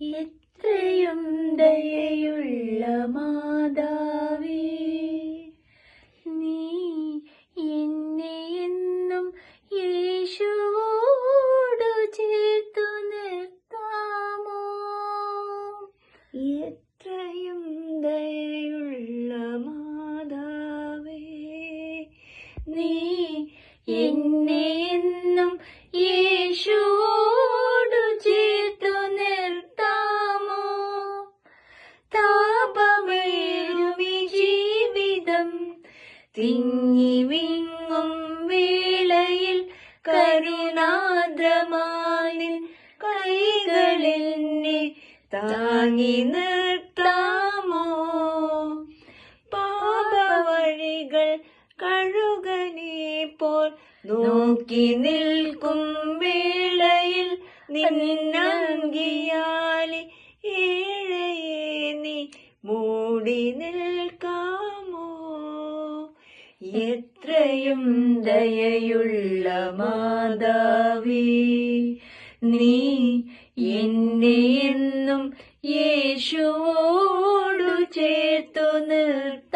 എത്രയും ദയയുള്ള മാതാവേ, നീ എന്നെ എന്നും യേശുവോടു ചേർത്തു നിർത്താമോ? എത്രയും ദയയുള്ള മാതാവേ, നീ എന്നെ എന്നും യേശുവോടു ചേർത്തു നിർത്താമോ? താപമേറുമി ജീവിതം തിങ്ങി വിങ്ങും വേളയിൽ കരുണാദ്രമായി കൈകളെന്നെ താങ്ങി നിർത്താമോ? പാപവഴികൾ കഴുകനെ പോൽ നോക്കി നിൽക്കും വേളയിൽ നിന്നങ്കിയാലെ ഏഴയെ നീ മൂടി നിൽക്കാമോ? എത്രയും ദയയുള്ള മാതാവേ, നീ എന്നെ എന്നും യേശുവോടു ചേർത്തു നിർത്താമോ?